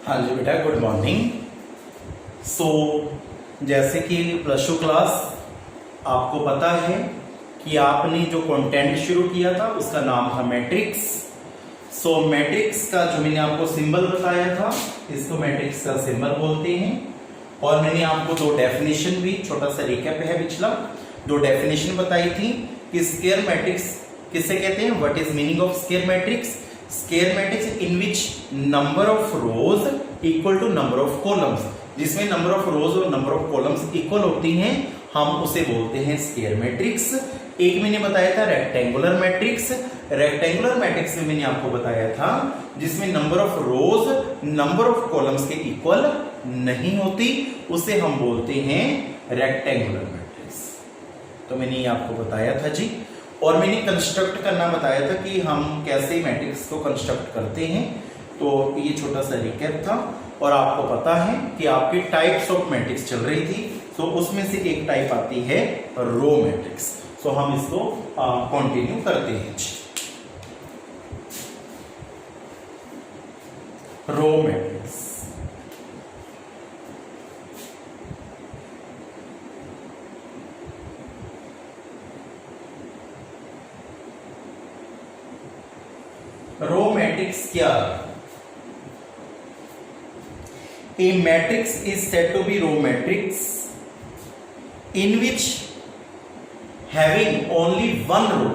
हाँ जी बेटा, good morning. जैसे कि प्लस टू क्लास आपको पता है कि आपने जो कंटेंट शुरू किया था उसका नाम था मैट्रिक्स। मैट्रिक्स का जो मैंने आपको सिंबल बताया था, इसको मैट्रिक्स का सिंबल बोलते हैं। और मैंने आपको दो डेफिनेशन भी, छोटा सा रिकैप है पिछला, दो डेफिनेशन बताई थी कि स्क्वायर मैट्रिक्स किसे कहते हैं, what is meaning of square matrix. Square matrix in which number of rows equal to number of columns, जिसमें नंबर ऑफ रोज और नंबर ऑफ कॉलम्स इक्वल होती हैं, हम उसे बोलते हैं स्क्वायर मैट्रिक्स। एक मैंने बताया था रेक्टेंगुलर मैट्रिक्स। रेक्टेंगुलर मैट्रिक्स में मैंने आपको बताया था जिसमें number of rose number of columns के इक्वल नहीं होती, उसे हम बोलते हैं रेक्टेंगुलर मैट्रिक्स। तो मैंने ये आपको बताया था जी। और मैंने कंस्ट्रक्ट करना बताया था कि हम कैसे मैट्रिक्स को कंस्ट्रक्ट करते हैं। तो ये छोटा सा रिकैप था। और आपको पता है कि आपकी टाइप्स ऑफ मैट्रिक्स चल रही थी, तो उसमें से एक टाइप आती है रो मैट्रिक्स। हम इसको कंटिन्यू करते हैं। रो मैट्रिक्स, रो मैट्रिक्स क्या है? A matrix is said to be row matrix in which having only one row,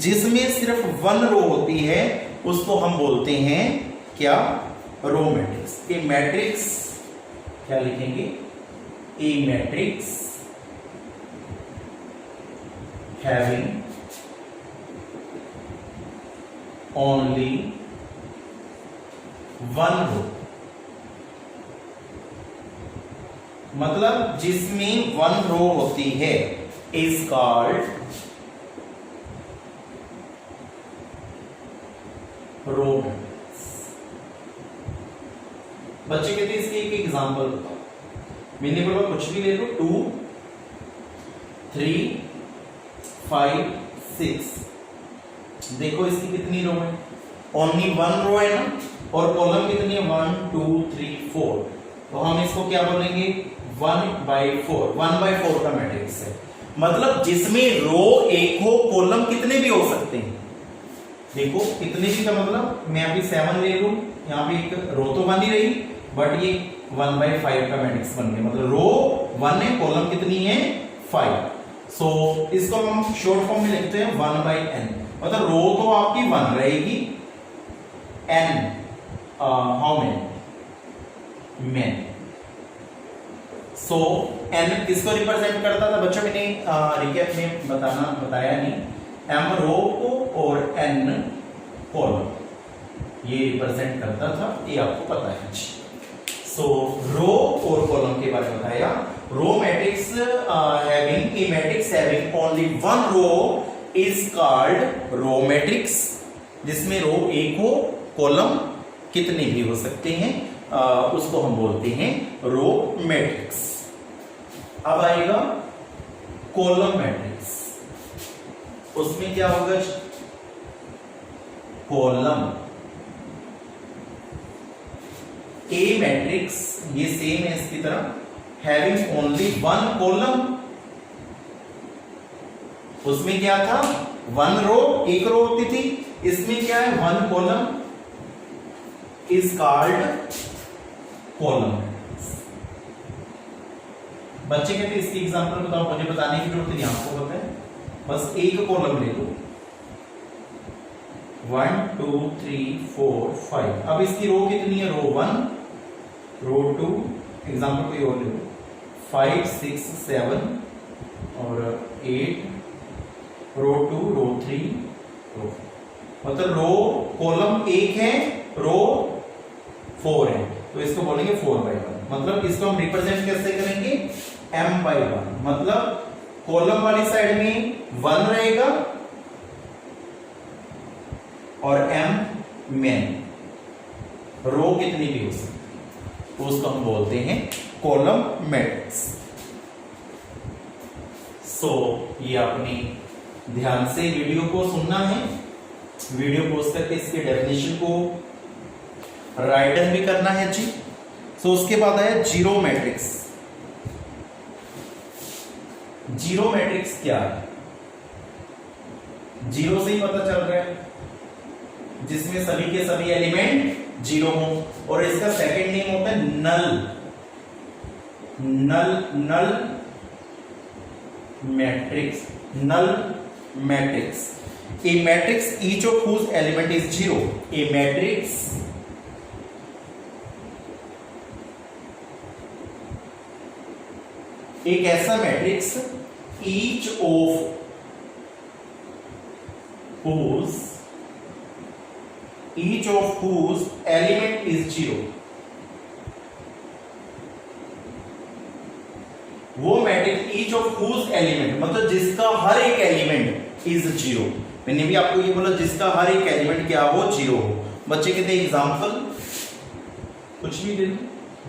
जिसमें सिर्फ वन रो होती है, उसको हम बोलते हैं क्या? Row matrix. ए मैट्रिक्स क्या लिखेंगे? ए मैट्रिक्स हैविंग ओनली वन रो, मतलब जिसमें वन रो होती है, इज कॉल्ड रो मैट्रिक्स। बच्चे कहते हैं इसके एक एग्जांपल बताओ। मैंने बोला कुछ भी ले लो, 2 3 5 6। देखो इसकी कितनी रो है? ओनली वन रो है ना। और कॉलम कितनी है? 1 2 3 4। तो हम इसको क्या बोलेंगे? 1/4। 1/4 का मैट्रिक्स है, मतलब जिसमें रो एक हो, कॉलम कितने भी हो सकते हैं। देखो कितने भी का मतलब, मैं अभी 7 ले लूं, यहाँ पे एक रो तो बन ही रही, बट ये 1/5 का मैट्रिक्स बन गया, मतलब रो 1 है, कॉलम कितनी है? 5। इसको हम शॉर्ट फॉर्म में लिखते हैं 1/n, मतलब रो तो आपकी 1 रहेगी, n how many? Man. n किसको रिप्रेजेंट करता था बच्चों? मैंने रिकैप में बताया नहीं। m रो को और n कॉलम, ये रिप्रेजेंट करता था, ये आपको पता है। रो और कॉलम के बारे में बताया। Row matrix having a matrix having only one row is called row matrix, जिसमें रो एक हो, कॉलम कितने भी हो सकते हैं, उसको हम बोलते हैं रो मैट्रिक्स। अब आएगा कॉलम मैट्रिक्स। उसमें क्या होगा? कॉलम ए मैट्रिक्स, ये सेम है इसकी तरह, हैविंग ओनली वन कॉलम। उसमें क्या था? वन रो, एक रो होती थी, इसमें क्या है? One column is called column. बच्चे कहते हैं इसकी एग्जांपल बताओ, मुझे बताने की जरूरत नहीं, आपको पता है, बस एक कॉलम ले लो, 1 2 3 4 5। अब इसकी रो कितनी है? रो 1 रो 2, एग्जांपल कोई और ले लो, 5 6 7 और 8, रो 2 रो 3 रो 4, मतलब रो कॉलम एक है, रो 4 है, तो इसको बोलेंगे 4/1। मतलब इसको हम रिप्रेजेंट कैसे करेंगे? m/1, मतलब कॉलम वाली साइड में 1 रहेगा और m मैन, रो कितनी भी हो सकती है, तो उसको हम बोलते हैं कॉलम मैट्रिक्स। ये आपने ध्यान से वीडियो को सुनना है, वीडियो पोस्ट करके इसके डेफिनेशन को राइट हैंड भी करना है जी। सो उसके बाद है जीरो मैट्रिक्स। जीरो मैट्रिक्स क्या है? जीरो से ही पता चल रहा है, जिसमें सभी के सभी एलिमेंट जीरो हो। और इसका सेकंड नेम होता है null. Null matrix. Null matrix. A matrix each of whose element is zero. A matrix एक ऐसा matrix each of whose element is zero. वो matrix each of whose element मतलब जिसका हर एक एलिमेंट इज जीरो। मैंने भी आपको ये बोला जिसका हर एक एलिमेंट क्या हो, जीरो हो। बच्चे कहते हैं एग्जांपल कुछ भी दे दो,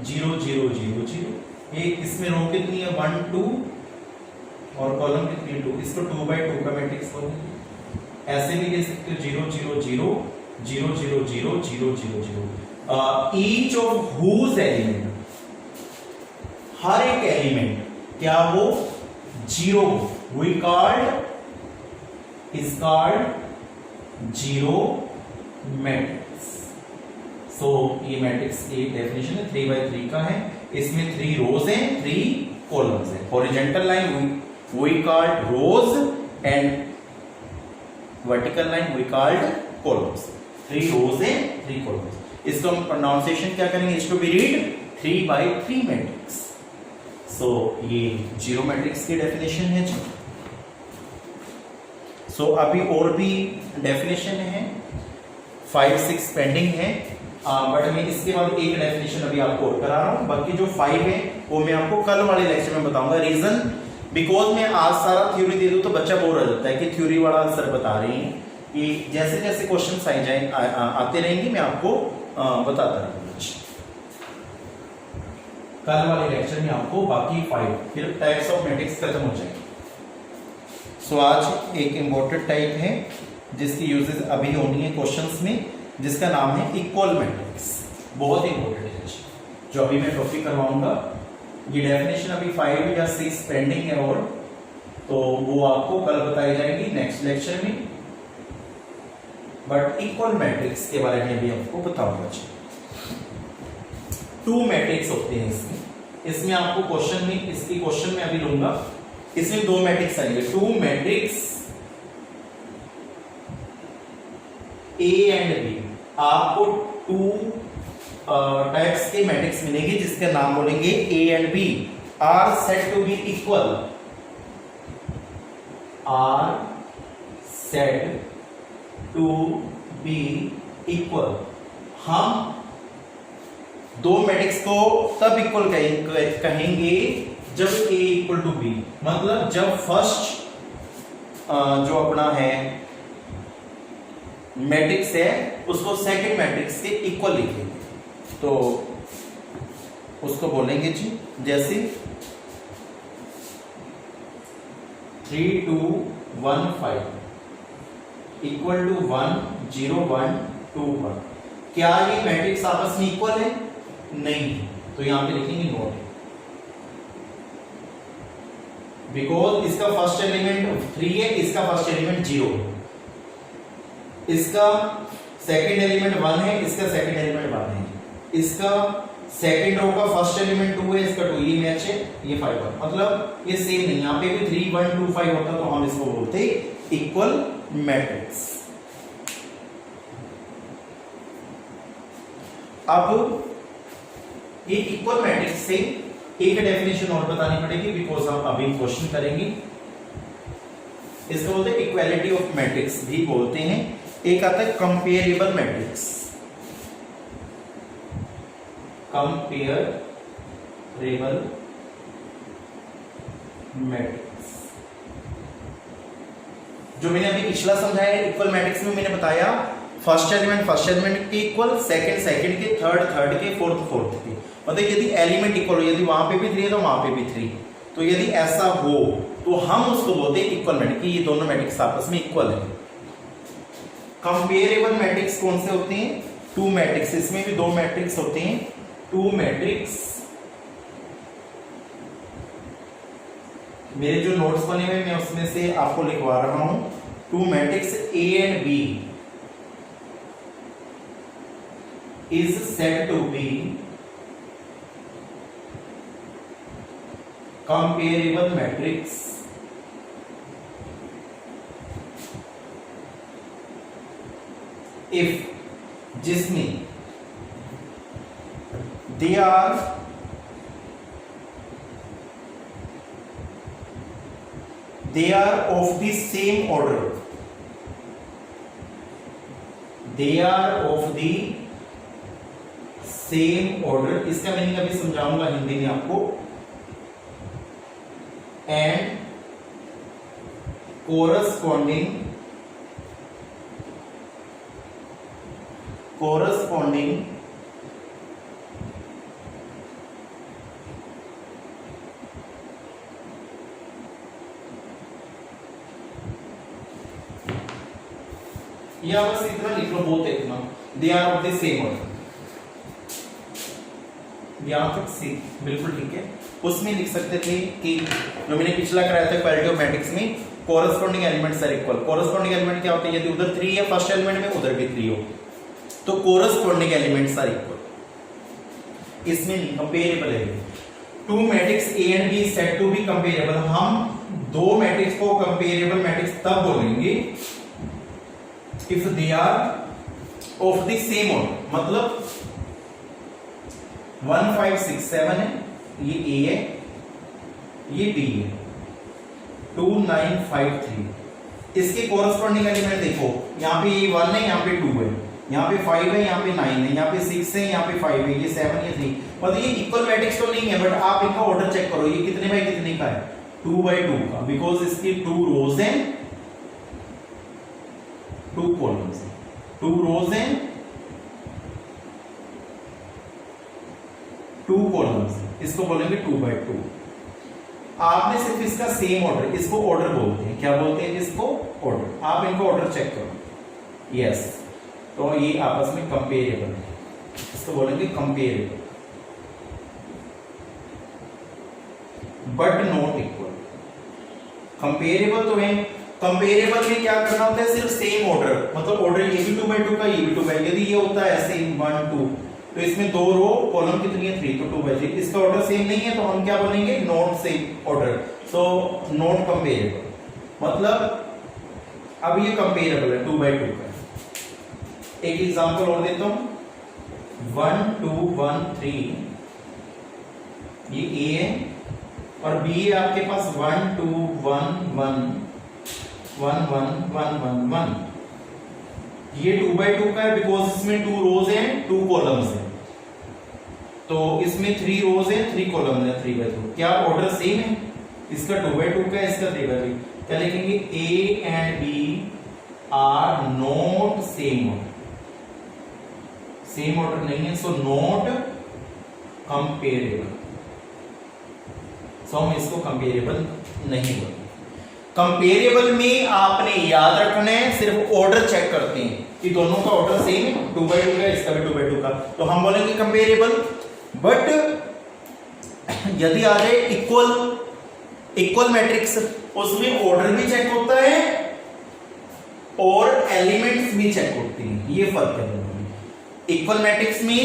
0 0 0 0। एक इसमें रो कितनी है 1 2 और कॉलम कितनी है 2। इसको 2 by 2 का मैट्रिक्स बोलेंगे। ऐसे भी दे सकते हो 0 0 0 0 0 0 0 0 0। ईच ऑफ हुज एलिमेंट, हर एक एलिमेंट क्या हो, zero. We called is called zero matrix. So ये मैट्रिक्स की डेफिनेशन है 3 by 3 का है। इसमें 3 रोज हैं, 3 कॉलम्स हैं। Horizontal line we called rows and vertical line we called columns. 3 रोज हैं, 3 कॉलम्स। इसको हम प्रोनाउंसिएशन क्या करेंगे, इसको भी रीड 3 by 3 मैट्रिक्स। सो ये जीरो मैट्रिक्स की डेफिनेशन है जी। सो अभी और भी डेफिनेशन है, 5 6 पेंडिंग है, बट मैं इसके बाद एक डेफिनेशन अभी आपको और करा रहा हूं। बाकी जो 5 है वो मैं आपको कल वाले लेक्चर में बताऊंगा। रीजन बिकॉज मैं आज सारा थ्योरी दे दूं तो बच्चा बोर हो जाता है कि थ्योरी वाला आंसर बता रही हैं। कि जैसे जैसे क्वेश्चंस आते रहेंगे मैं आपको बताता रहूंगा। कल वाले लेक्चर में आपको बाकी 5 फिर टाइप्स ऑफ मैट्रिक्स खत्म हो जाएंगे। सो आज एक इम्पोर्टेंट टाइप है जिसकी यूजेस अभी होनी है क्वेश्चंस में, जिसका नाम है इक्वल मैट्रिक्स। बहुत इंपॉर्टेंट है जो अभी मैं टॉपिक करवाऊंगा। ये डेफिनेशन अभी 5 या 6 पेंडिंग है और तो वो आपको कल बताई जाएगी नेक्स्ट लेक्चर में। बट इक्वल मैट्रिक्स के बारे में भी आपको बताऊंगा। 2 मैट्रिक्स होते हैं इसमें आपको क्वेश्चन में, इसकी क्वेश्चन में अभी लूंगा। इसमें 2 मैट्रिक्स आएंगे, 2 मैट्रिक्स ए एंड बी। आपको 2 टाइप्स के मैट्रिक्स मिलेंगे जिसका नाम बोलेंगे A and B are set to be equal. Are set to be equal. हम 2 मैट्रिक्स को तब इक्वल कहेंगे जब A इक्वल टू बी, मतलब जब फर्स्ट जो अपना है मैट्रिक्स है उसको सेकंड मैट्रिक्स के इक्वल लिखेंगे तो उसको बोलेंगे जी, जैसे 3 2 1 5 इक्वल टू 1 0 1 2 1। क्या ये मैट्रिक्स आपस में इक्वल है? नहीं, तो यहां पे लिखेंगे नोट। बिकॉज इसका फर्स्ट एलिमेंट 3 है, इसका फर्स्ट एलिमेंट 0 है, इसका सेकंड एलिमेंट 1 है, इसका सेकंड एलिमेंट 1 है, इसका सेकंड रो का फर्स्ट एलिमेंट 2 है, इसका 2, ये मैच है, ये 5 है, मतलब ये सेम नहीं। यहाँ पे भी 3 1 2 5 होता तो हम इसको बोलते इक्वल मैट्रिक्स। अब ये इक्वल मैट्रिक्स से एक डेफिनेशन और बतानी पड़ेगी बिकॉज हम अभी क्वेश्चन करेंगे। इसको बोलते हैं इक्वालिटी ऑफ मैट्रिक्स भी बोलते हैं। एक आता है कंपेरेबल मैट्रिक्स। कंपेरेबल मैट्रिक्स जो मैंने अभी पिछला समझाया इक्वल मैट्रिक्स में मैंने बताया फर्स्ट एलिमेंट के इक्वल, सेकंड के, थर्ड के, फोर्थ के। मतलब यदि एलिमेंट इक्वल हो, यदि वहां पे भी 3 है तो वहां पे भी 3, तो यदि ऐसा हो तो हम उसको बोलते हैं इक्वल मैट्रिक्स, ये दोनों मैट्रिक्स आपस में इक्वल है। कंपेरेबल मैट्रिक्स कौन से होते हैं? टू मैट्रिक्स, इसमें भी दो मैट्रिक्स होते हैं, टू मैट्रिक्स। मेरे जो नोट्स बने हुए मैं उसमें से आपको लिखवा रहा हूं। Two matrix A and B is said to be comparable matrix if जिसमें they are of the same order, they are of the same order. इसका मीनिंग अभी समझाऊंगा हिंदी में आपको। एंड कोरस्पॉन्डिंग या बस इतना लिख लो, बहुत इतना, they are of the same order, यहां तक सी बिल्कुल ठीक है। उसमें लिख सकते थे कि जो मैंने पिछला कराया था क्वालिटी ऑफ मैट्रिक्स में, corresponding elements are equal. Corresponding element क्या होते हैं? यदि उधर 3 है फर्स्ट एलिमेंट में, उधर भी 3 हो तो कोरस्पॉन्डिंग एलिमेंट्स आर इक्वल। इसमें कंपेरेबल है। Two matrix A and B said to be comparable. हम दो मैट्रिक्स को कंपेरेबल मैट्रिक्स तब बोलेंगे if they are of the same order. मतलब 1 5 6 7 है, ये ए है, ये बी है, 2 9 5 3। इसके कोरस्पॉन्डिंग एलिमेंट देखो, यहाँ पे 1 है, यहाँ पे 2 है, यहाँ पे 5 है, यहाँ पे 9 है, यहाँ पे 6 है, यहाँ पे 5 है, ये 7 ये 3। मतलब ये इक्वल मैट्रिक्स तो नहीं है, बट आप इनका ऑर्डर चेक करो, ये कितने बाय कितने का है? 2 बाय 2 का, बिकॉज इसकी 2 रोज हैं, 2 कॉलम्स हैं, 2 रोज हैं, 2 कॉलम्स, इसको बोलेंगे 2 बाय 2। आपने सिर्फ इसका सेम ऑर्डर, इसको ऑर्डर बोलते हैं। क्या बोलते हैं इसको? ऑर्डर। आप इनको ऑर्डर चेक करो। यस, तो ये आपस में कंपेरेबल है, इसको बोलेंगे comparable but not equal. Comparable तो है, कंपेरेबल में क्या करना होता है? सिर्फ सेम ऑर्डर, मतलब ऑर्डर ये भी 2 बाय 2 का, ये भी 2 बाय। यदि ये होता है ऐसे 1 2 तो इसमें 2 रो, कॉलम कितनी है? 3, तो 2 बाय 3। इसका ऑर्डर सेम नहीं है तो हम क्या बनेंगे? Not same order, so not comparable. मतलब अब ये कंपेरेबल है, 2 बाय 2 का। एक एग्जांपल और देता हूं, 1 2 1 3, ये ए है और बी है आपके पास 1 2 1 1 1 1 1 1 1। ये 2 बाय 2 का है बिकॉज इसमें 2 रोज हैं, 2 कॉलम्स हैं, तो इसमें 3 रोज हैं, 3 कॉलम्स हैं, 3 बाय 2। क्या ऑर्डर सेम है? इसका 2 बाय 2 का है, इसका 3 बाय 3। क्या लिखेंगे? A and B are not same order, same order नहीं है, सो नॉट कंपेरेबल। सो हम इसको कंपेरेबल नहीं बोलते। कंपेरेबल में आपने याद रखना है, सिर्फ ऑर्डर चेक करते हैं कि दोनों का ऑर्डर सेम है, 2 बाय 2 का, इसका भी 2 बाय 2 का, तो हम बोलेंगे कंपेरेबल। बट यदि आ जाए इक्वल मैट्रिक्स, उसमें ऑर्डर भी चेक होता है और एलिमेंट्स भी चेक होते हैं, ये फर्क है। इक्वल मैट्रिक्स में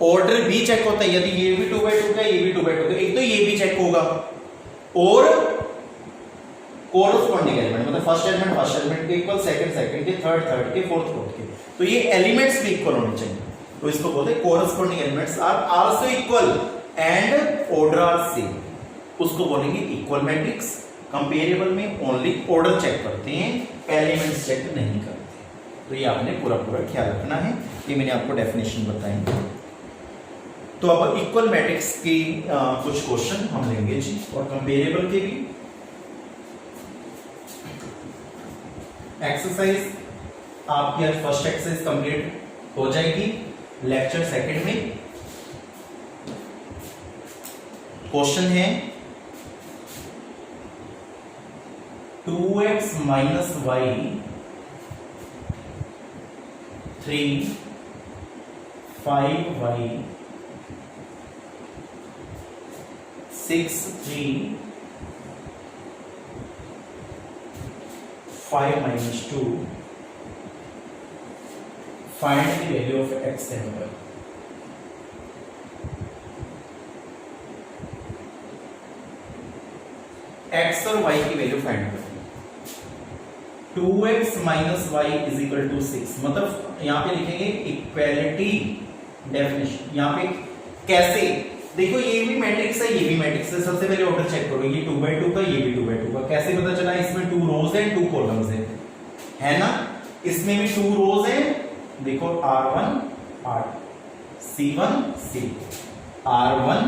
ऑर्डर भी चेक होता है, यदि ये भी 2 बाय 2 का, ये भी 2 बाय 2 का, एक तो ये भी चेक होगा, और कोरस्पॉन्डिंग एलिमेंट, मतलब फर्स्ट एलिमेंट के इक्वल, सेकंड के, थर्ड के, फोर्थ के, तो ये एलिमेंट्स भी इक्वल होने चाहिए। तो इसको बोलते हैं corresponding elements are also equal and order are same, उसको बोलेंगे इक्वल मैट्रिक्स। कंपेरेबल में ओनली ऑर्डर चेक करते हैं, एलिमेंट्स चेक नहीं करते। तो ये आपने पूरा ख्याल रखना है, ये मैंने आपको डेफिनेशन बताई। तो अब इक्वल मैट्रिक्स की कुछ क्वेश्चन हम लेंगे जी, और कंपेरेबल के भी। एक्सरसाइज आपकी आज फर्स्ट एक्सरसाइज कंप्लीट हो जाएगी। लेक्चर सेकंड में क्वेश्चन है 2x - y 3 5y 6 3 5 minus 2. Find the value of x and y. x और y की वैल्यू फाइंड करें। 2x minus y is equal to 6, मतलब यहां पे लिखेंगे इक्वालिटी डेफिनेशन। यहां पे कैसे, देखो ये भी मैट्रिक्स है, ये भी मैट्रिक्स है। सबसे पहले ऑर्डर चेक करो, ये 2/2 का, ये भी 2/2 का। कैसे पता चला? इसमें 2 रोज है, 2 कॉलम्स है ना। इसमें भी 2 रोज है, देखो R1 R2 C1 C2 R1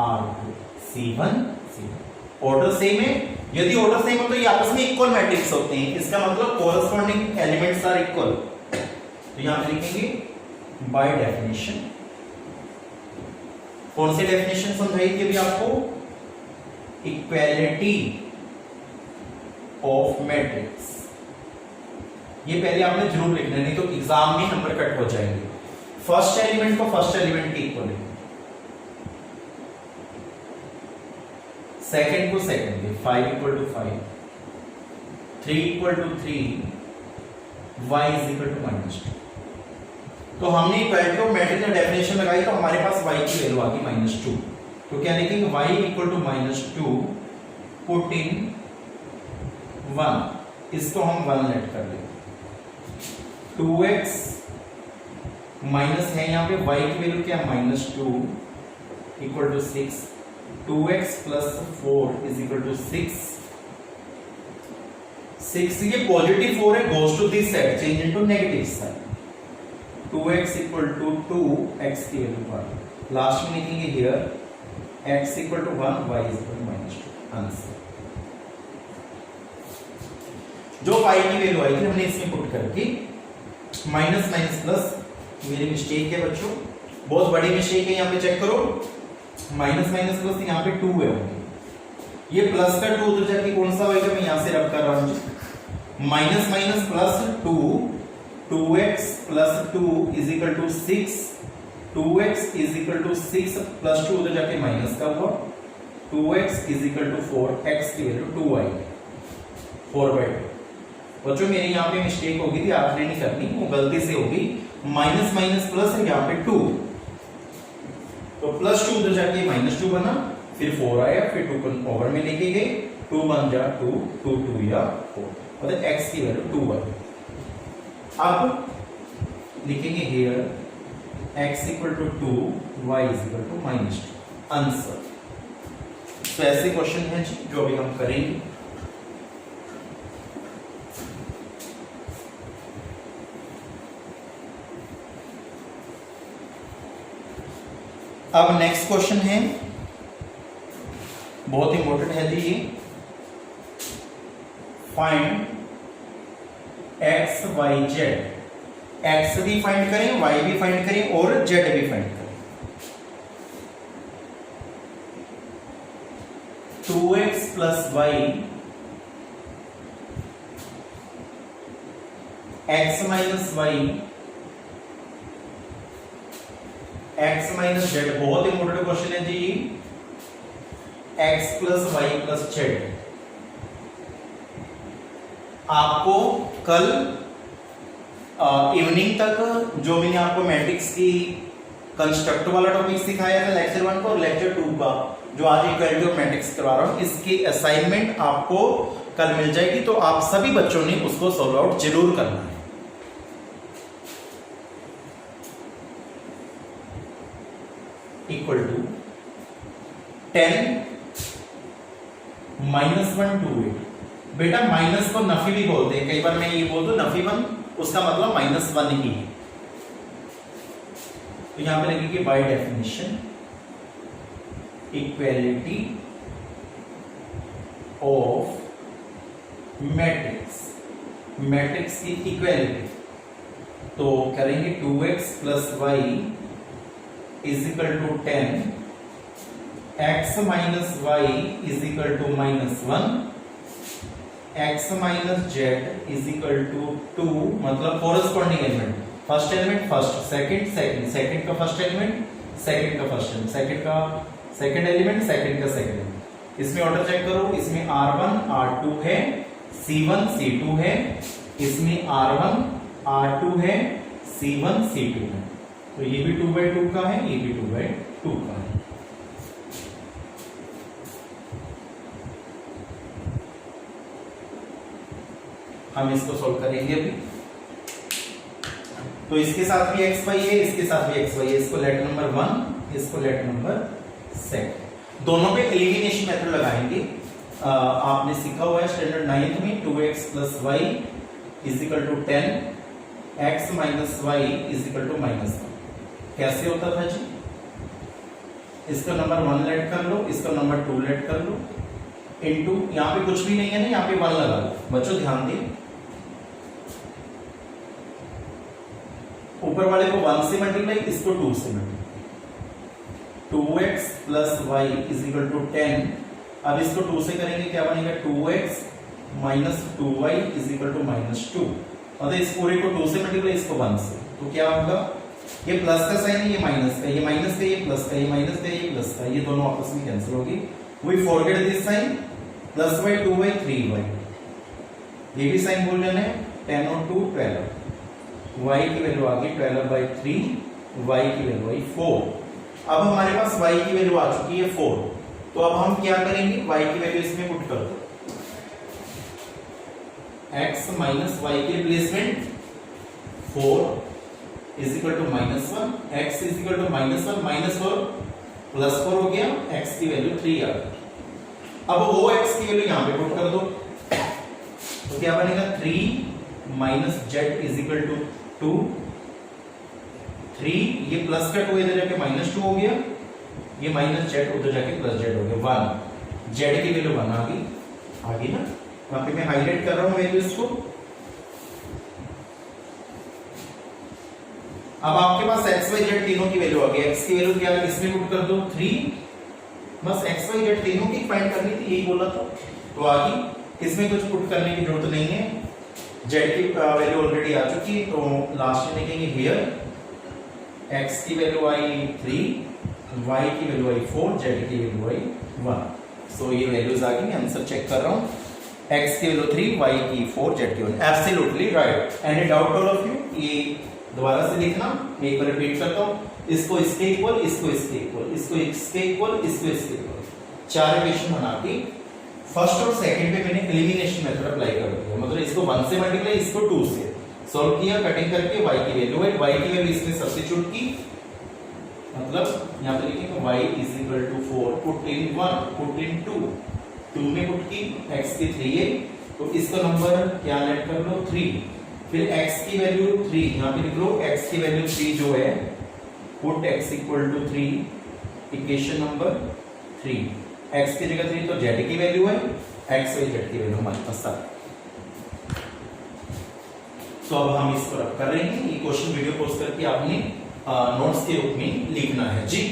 R2 C1 C2। Order same है। यदि ऑर्डर सेम हो तो ये आपस में इक्वल मैट्रिक्स होते हैं, इसका मतलब कोरस्पॉन्डिंग एलिमेंट्स आर इक्वल। तो यहां पे लिखेंगे बाय डेफिनेशन। कौन सी डेफिनेशन समझाई थी अभी आपको? Equality of matrix. ये पहले आपने जरूर लिखना है, नहीं तो एग्जाम में नंबर कट हो जाएंगे। फर्स्ट एलिमेंट को फर्स्ट एलिमेंट के इक्वल है, सेकेंड को सेकेंड के, 5 equal to 5, 3 equal to 3, y is equal to -2। तो हमने इक्वालिटी ऑफ मैट्रिक्स में डेफिनेशन लगाई तो हमारे पास y की वैल्यू आ गई -2। तो क्या लिखेंगे? y equal to -2 put in 1, इसको हम 1 लेट कर लेंगे। 2x माइनस है यहाँ पे, y की वैल्यू क्या? -2 equal to 6। 2x plus 4 is equal to 6। 6 ये पॉजिटिव 4 है, goes to this side, change into negative side. 2x equal to 2, x की वैल्यू 1। लास्ट में लिखेंगे here x equal to 1, y is equal to -2। Answer जो y की value आई थी हमने इसमें पुट करके माइनस माइनस प्लस, मेरी मिस्टेक है बच्चों, बहुत बड़ी मिस्टेक है, यहाँ पे चेक करो। माइनस माइनस प्लस यहाँ पे 2 है, ये प्लस का 2 उधर जाके कौन सा होगा? मैं यहां से रब कर रहा हूं। Minus minus plus 2, 2x plus 2 is equal to 6। 2x is equal to 6 plus 2 उधर जाके माइनस का हुआ, 2x is equal to 4, x की वैल्यू 2 आई, 4/2। बच्चों मेरी यहाँ पे मिस्टेक होगी थी, आपने नहीं करनी, वो गलती से होगी। माइनस माइनस प्लस है, यहाँ पे 2, तो प्लस 2 उधर जाके -2 बना, फिर 4 आया, फिर 2 को ओवर में लेके गए, 2 1 जा 2, 2 2 या 4, मतलब x की वैल्यू 2 आई। अब लिखेंगे here x equal to 2, y is equal to -2। Answer. तो ऐसे क्वेश्चन हैं जो अभी हम करेंगे। अब नेक्स्ट क्वेश्चन है, बहुत इंपॉर्टेंट है जी ये। Find x y z। x भी फाइंड करें, y भी फाइंड करें और z भी फाइंड करें। 2x plus y x minus y x minus z, बहुत इंपॉर्टेंट क्वेश्चन है जी। x plus y plus z. आपको कल इवनिंग तक जो मैंने आपको मैट्रिक्स की कंस्ट्रक्ट वाला टॉपिक सिखाया था लेक्चर 1 को और लेक्चर 2 का जो आज इक्वालिटी ऑफ मैट्रिक्स करवा रहा हूं, इसकी असाइनमेंट आपको कल मिल जाएगी। तो आप सभी बच्चों ने उसको सॉल्व आउट जरूर करना है। Equal to 10 -1 2 8। बेटा माइनस को नफी भी बोलते हैं, कई बार मैं ये बोल दूं नफी 1, उसका मतलब -1 ही है। तो यहां पे लगेगी by definition equality of matrix, matrix की इक्वालिटी। तो करेंगे 2x plus y is equal to 10, x minus y is equal to -1, x minus z is equal to 2, मतलब corresponding element first element first, second second, second का first element, second का first element, second का second element, second का second element. इसमें order check करो, इसमें R1 R2 है, C1 C2 है, इसमें R1 R2 है, C1 C2 है। तो ये भी 2/2 का है, ये भी 2/2 का है। हम इसको सोल्व करेंगे अभी। तो इसके साथ भी x y है, इसके साथ भी x y है। इसको लेट नंबर 1, इसको लेट नंबर 2। दोनों पे एलिमिनेशन मेथड लगाएंगे। आपने सीखा हुआ है स्टैंडर्ड 9th में 2x + y = 10, x - y = -1। कैसे होता था जी? इसका नंबर 1 लेट कर लो, इसका नंबर 2 लेट कर लो, इनटू यहाँ पे कुछ भी नहीं है ना, यहाँ पे 1 लगा लो। बच्चों ध्यान दें, ऊपर वाले को 1 से मल्टीप्लाई, इसको 2 से मल्टीप्लाई। 2x + y = 10। अब इसको 2 से करेंगे, क्या बनेगा? 2x - 2y = -2। मतलब इस पूरे को 2 से मल्टीप्लाई, इसको 1 से, तो क्या होगा? ये प्लस का साइन है, ये माइनस का, ये माइनस का, ये प्लस का, ये माइनस का, ये प्लस का, ये दोनों आपस में कैंसिल होगी। We forget this sign, +y 2y 3y, ये भी साइन भूल जाना है। 10 और 2 12, y की वैल्यू आ गई 12/3, y की वैल्यू आई 4। अब हमारे पास y की वैल्यू आ चुकी है 4। तो अब हम क्या करेंगे? y की वैल्यू इसमें पुट कर दो, x - y की रिप्लेसमेंट 4 = -1, x = -1 -4 +4 हो गया, x की वैल्यू 3 आ गई। अब वो x की वैल्यू यहां पे पुट कर दो, तो क्या बनेगा? 3 - z = 2, 3, ये प्लस का 2 इधर जाके -2 हो गया, ये -z उधर जाके +z हो गया 1। z की वैल्यू 1 आ गई ना? वहां पे मैं हाईलाइट कर रहा हूं वैल्यूज को। अब आपके पास x y z तीनों की वैल्यू आ गई। x की वैल्यू क्या है? इसमें पुट कर दो 3, बस x y z तीनों की फाइंड करनी थी, यही बोला था, तो आ गई। इसमें कुछ पुट करने की जरूरत नहीं है, z की वैल्यू ऑलरेडी आ चुकी है। तो लास्ट में लिखेंगे हियर x की वैल्यू आई 3, y की वैल्यू आई 4, z की वैल्यू आई 1। सो ये वैल्यूज आ गई। आंसर चेक कर रहा हूं, x की वैल्यू 3, y की 4, z की 1। Absolutely right. Any doubt all of you? ये दोबारा से लिखना, एक बार रिपीट करता हूं। इसको इसके इक्वल, इसको इसके इक्वल, इसको इसके इक्वल, इसको इसके इक्वल, 4 इक्वेशन बना के फर्स्ट और सेकंड पे मैंने एलिमिनेशन मेथड अप्लाई कर दिया। मतलब इसको 1 से मल्टीप्लाई, इसको 2 से सॉल्व किया, कटिंग करके y की वैल्यू है, y की वैल्यू इसमें सब्स्टिट्यूट की, मतलब यहां पे लिखेंगे y = 4, put in 1, put in 2 में पुट की, x की 3 है, तो इसका नंबर क्या लेट कर लो 3, फिर x की वैल्यू 3 यहां पे लिख लो, x की वैल्यू 3 जो है, put x = 3, equation number 3, x की जगह 3 तो z की वैल्यू है, x y z की वैल्यू हमारे पास आ। तो अब हम इसको रख कर रहे हैं, ये क्वेश्चन वीडियो पोस्ट करके आपने नोट्स के रूप में लिखना है जी।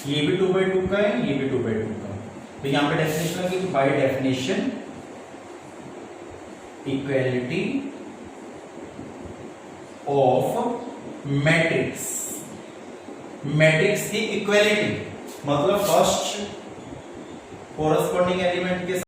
ये भी 2/2 का है, ये भी 2/2 का है। तो यहां पे डेफिनेशन लगी, bye definition equality of matrix, matrix की इक्वालिटी मतलब फर्स्ट कोरस्पॉन्डिंग एलिमेंट के